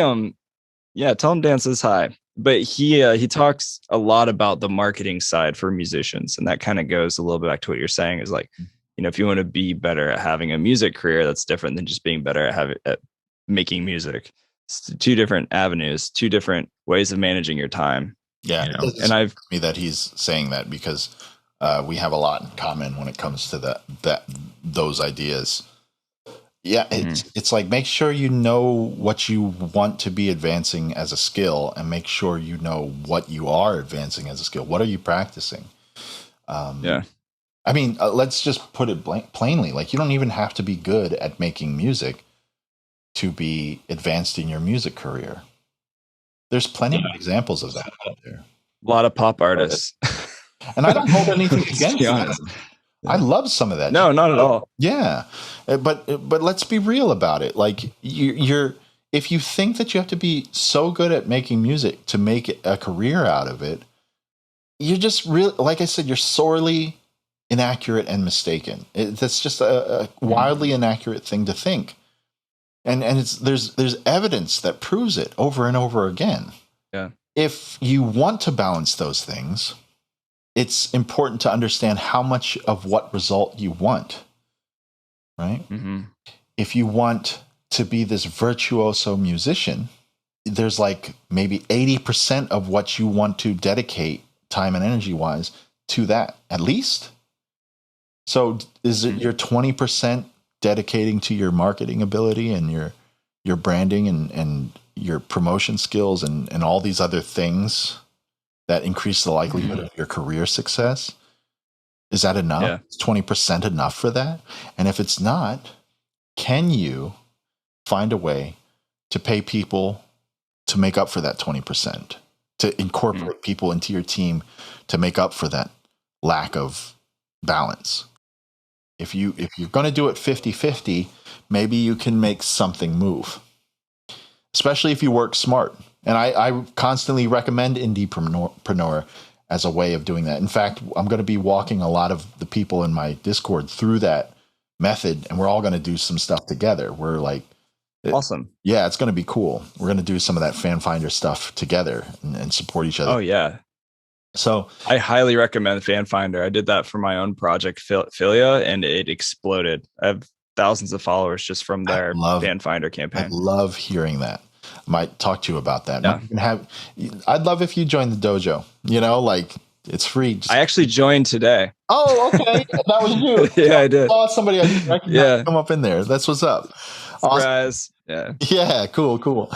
tell him Dan says hi. But he talks a lot about the marketing side for musicians, and that kind of goes a little bit back to what you're saying, is like, if you want to be better at having a music career, that's different than just being better at making music. It's two different avenues, two different ways of managing your time. Yeah, and me that he's saying that because we have a lot in common when it comes to those ideas. Yeah, it's like, make sure you know what you want to be advancing as a skill, and make sure you know what you are advancing as a skill. What are you practicing? I mean, let's just put it plainly. Like, you don't even have to be good at making music to be advanced in your music career. There's plenty of examples of that out there. A lot of pop artists. And I don't hold anything against them. I love some of that. No, not at all. Yeah. But let's be real about it. Like, if you think that you have to be so good at making music to make a career out of it, you're just really, like I said, you're sorely inaccurate and mistaken. That's just a wildly inaccurate thing to think. And there's evidence that proves it over and over again. Yeah. If you want to balance those things, it's important to understand how much of what result you want, right? Mm-hmm. If you want to be this virtuoso musician, there's like maybe 80% of what you want to dedicate time and energy wise to that, at least. So is it your 20% dedicating to your marketing ability and your branding and your promotion skills and all these other things that increase the likelihood of your career success? Is that enough? Yeah. Is 20% enough for that? And if it's not, can you find a way to pay people to make up for that 20%, to incorporate people into your team to make up for that lack of balance? if you're going to do it 50-50, maybe you can make something move, especially if you work smart. And I constantly recommend Indiepreneur as a way of doing that. In fact, I'm going to be walking a lot of the people in my Discord through that method, and we're all going to do some stuff together. We're like, awesome. Yeah, it's going to be cool. We're going to do some of that Fan Finder stuff together and support each other. Oh, yeah. So I highly recommend Fan Finder. I did that for my own project, Philia, and it exploded. I have thousands of followers just from their Fan Finder campaign. I love hearing that. I might talk to you about that. Yeah. I'd love if you joined the dojo. Like it's free. I actually joined today. Oh, okay. That was you. Yeah, I did. I saw somebody I didn't recognize come up in there. That's what's up. Surprise. Awesome. Yeah. Cool.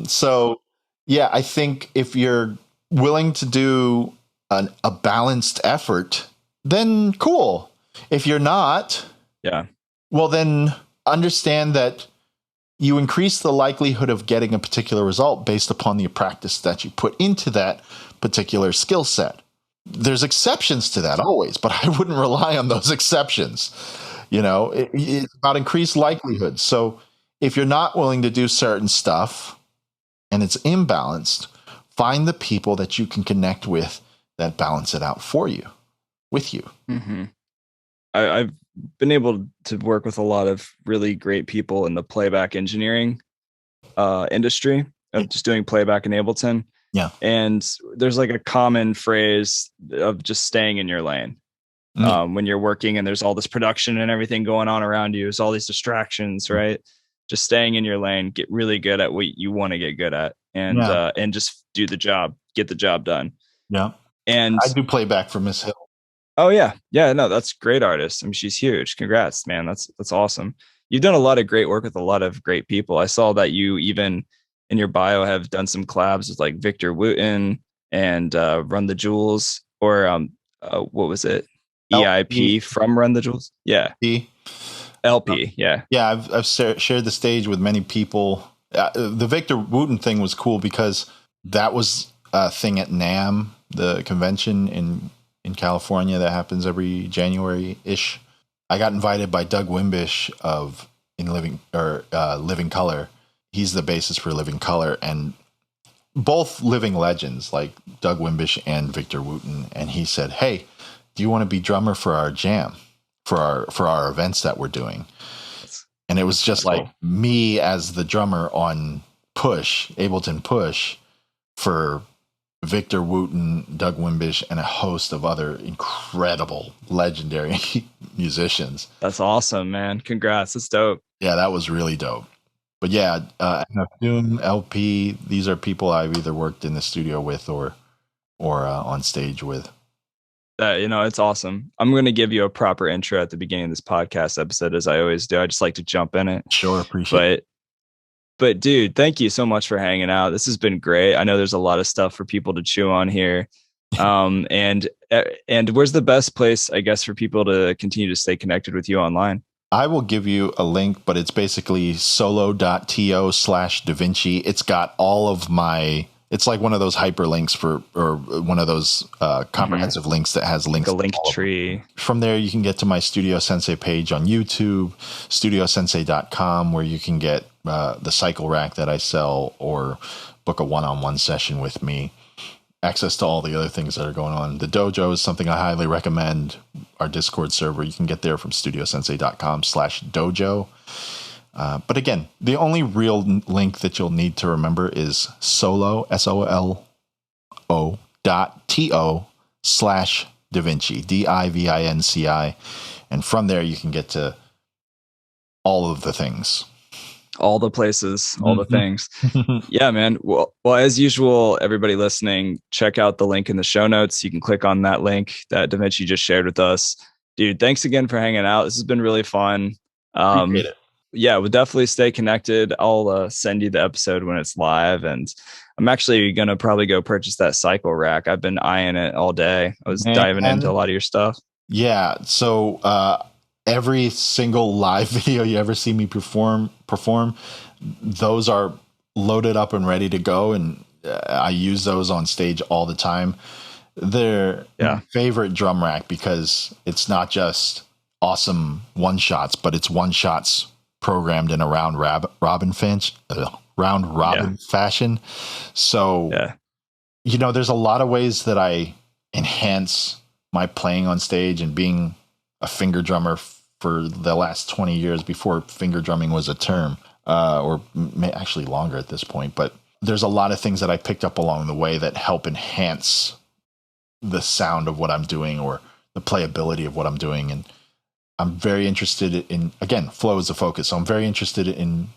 So yeah, I think if you're willing to do a balanced effort, then cool. If you're not, well, then understand that you increase the likelihood of getting a particular result based upon the practice that you put into that particular skill set. There's exceptions to that always, but I wouldn't rely on those exceptions. It's about increased likelihood. So if you're not willing to do certain stuff and it's imbalanced, find the people that you can connect with that balance it out for you, with you. Mm-hmm. I've been able to work with a lot of really great people in the playback engineering industry of just doing playback in Ableton. Yeah. And there's like a common phrase of just staying in your lane. When you're working and there's all this production and everything going on around you, there's all these distractions, right? Just staying in your lane, get really good at what you want to get good at, and just do the job, get the job done. Yeah. And I do playback for Miss Hill. Oh yeah. No, that's a great artist. I mean, she's huge. Congrats, man. That's awesome. You've done a lot of great work with a lot of great people. I saw that you even in your bio have done some collabs with like Victor Wooten and Run the Jewels, or what was it? EIP from Run the Jewels. Yeah. El-P. Yeah. Yeah. I've shared the stage with many people. The Victor Wooten thing was cool because that was a thing at NAMM, the convention in California that happens every January-ish. I got invited by Doug Wimbish of Living Color. He's the bassist for Living Color, and both living legends like Doug Wimbish and Victor Wooten. And he said, "Hey, do you want to be drummer for our jam, for our events that we're doing?" And it was just like me as the drummer on Ableton Push for Victor Wooten, Doug Wimbish, and a host of other incredible, legendary musicians. That's awesome, man. Congrats. That's dope. Yeah, that was really dope. But yeah, Wimbish El-P, these are people I've either worked in the studio with or on stage with. It's awesome. I'm going to give you a proper intro at the beginning of this podcast episode, as I always do. I just like to jump in it. Sure, appreciate it. But dude, thank you so much for hanging out. This has been great. I know there's a lot of stuff for people to chew on here. And where's the best place, I guess, for people to continue to stay connected with you online? I will give you a link, but it's basically solo.to/DiViNCi. It's got all of it's like one of those hyperlinks or one of those comprehensive links that has links. Like a link tree. From there, you can get to my Studio Sensei page on YouTube, studiosensei.com, where you can get the cycle rack that I sell or book a one-on-one session with me. Access to all the other things that are going on. The dojo is something I highly recommend. Our Discord server, you can get there from studiosensei.com/dojo. But again, the only real link that you'll need to remember is solo.to/DiViNCi, DiViNCi. And from there, you can get to all of the things. All the places, all the things. Yeah, man. Well, as usual, everybody listening, check out the link in the show notes. You can click on that link that DiViNCi just shared with us. Dude, thanks again for hanging out. This has been really fun. Appreciate it. Yeah, we'll definitely stay connected. I'll send you the episode when it's live. And I'm actually going to probably go purchase that cycle rack. I've been eyeing it all day. I was diving into a lot of your stuff. Yeah. So every single live video you ever see me perform, those are loaded up and ready to go. And I use those on stage all the time. They're my favorite drum rack because it's not just awesome one shots, but it's one shots programmed in a round robin fashion. So, there's a lot of ways that I enhance my playing on stage, and being a finger drummer for the last 20 years before finger drumming was a term, or actually longer at this point. But there's a lot of things that I picked up along the way that help enhance the sound of what I'm doing, or the playability of what I'm doing. And I'm very interested in, again, flow is the focus. So I'm very interested in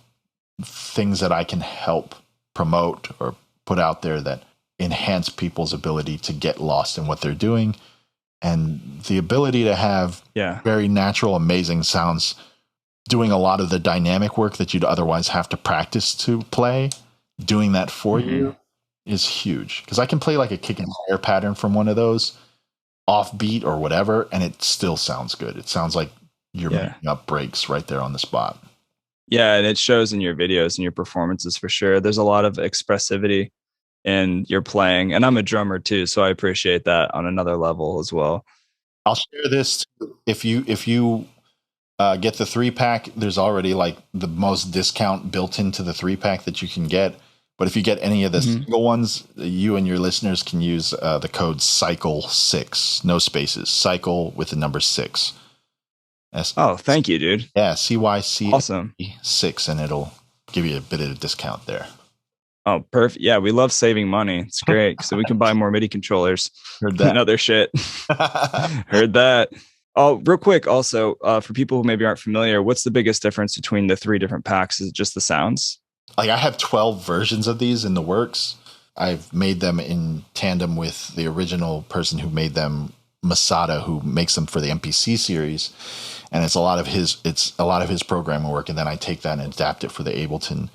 things that I can help promote or put out there that enhance people's ability to get lost in what they're doing, and the ability to have very natural, amazing sounds, doing a lot of the dynamic work that you'd otherwise have to practice to play. Doing that for you is huge, because I can play like a kick and snare pattern from one of those offbeat or whatever, and it still sounds good. It sounds like you're making up breaks right there on the spot. Yeah, and it shows in your videos and your performances for sure. There's a lot of expressivity in your playing, and I'm a drummer too, so I appreciate that on another level as well. I'll share this if you get the 3-pack. There's already like the most discount built into the 3-pack that you can get. But if you get any of the single ones, you and your listeners can use the code CYCLE6, no spaces, cycle with the number 6. Oh, thank you, dude. Yeah, CYC awesome 6, and it'll give you a bit of a discount there. Oh, perfect. Yeah, we love saving money. It's great. So we can buy more MIDI controllers. Heard that. And other shit. Heard that. Oh, real quick, also, for people who maybe aren't familiar, what's the biggest difference between the 3 different packs? Is it just the sounds? Like, I have 12 versions of these in the works. I've made them in tandem with the original person who made them, Masada, who makes them for the MPC series. And it's a lot of his programming work. And then I take that and adapt it for the Ableton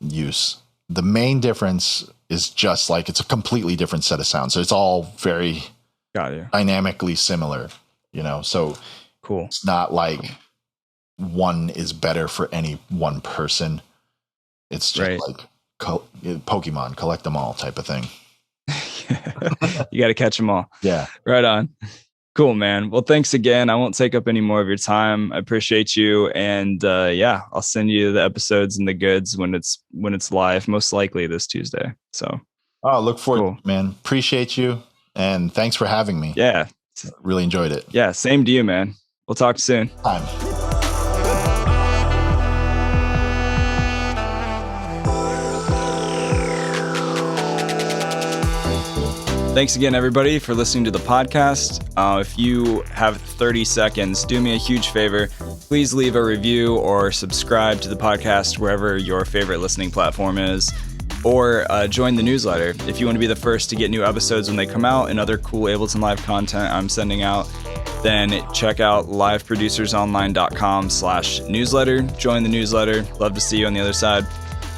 use. The main difference is just like, it's a completely different set of sounds. So it's all very dynamically similar, so cool. It's not like one is better for any one person. It's just like Pokemon, collect them all type of thing. You got to catch them all. Yeah. Right on. Cool, man. Well, thanks again. I won't take up any more of your time. I appreciate you. And I'll send you the episodes and the goods when it's live, most likely this Tuesday. So look forward to it, man. Appreciate you. And thanks for having me. Yeah. Really enjoyed it. Yeah. Same to you, man. We'll talk soon. Time. Thanks again, everybody, for listening to the podcast. If you have 30 seconds, do me a huge favor. Please leave a review or subscribe to the podcast wherever your favorite listening platform is, or join the newsletter. If you want to be the first to get new episodes when they come out and other cool Ableton Live content I'm sending out, then check out liveproducersonline.com/newsletter. Join the newsletter. Love to see you on the other side.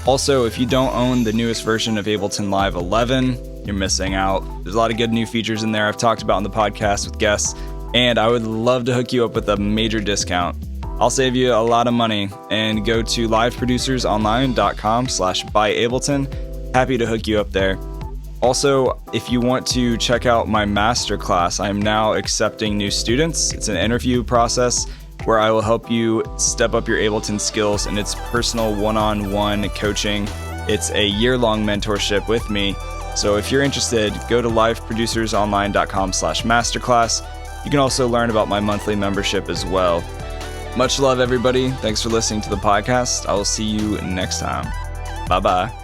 Also, if you don't own the newest version of Ableton Live 11, you're missing out. There's a lot of good new features in there I've talked about on the podcast with guests, and I would love to hook you up with a major discount. I'll save you a lot of money, and go to liveproducersonline.com/buyableton. Happy to hook you up there. Also, if you want to check out my masterclass, I'm now accepting new students. It's an interview process where I will help you step up your Ableton skills, and it's personal one-on-one coaching. It's a year-long mentorship with me. So if you're interested, go to liveproducersonline.com/masterclass. You can also learn about my monthly membership as well. Much love, everybody. Thanks for listening to the podcast. I will see you next time. Bye-bye.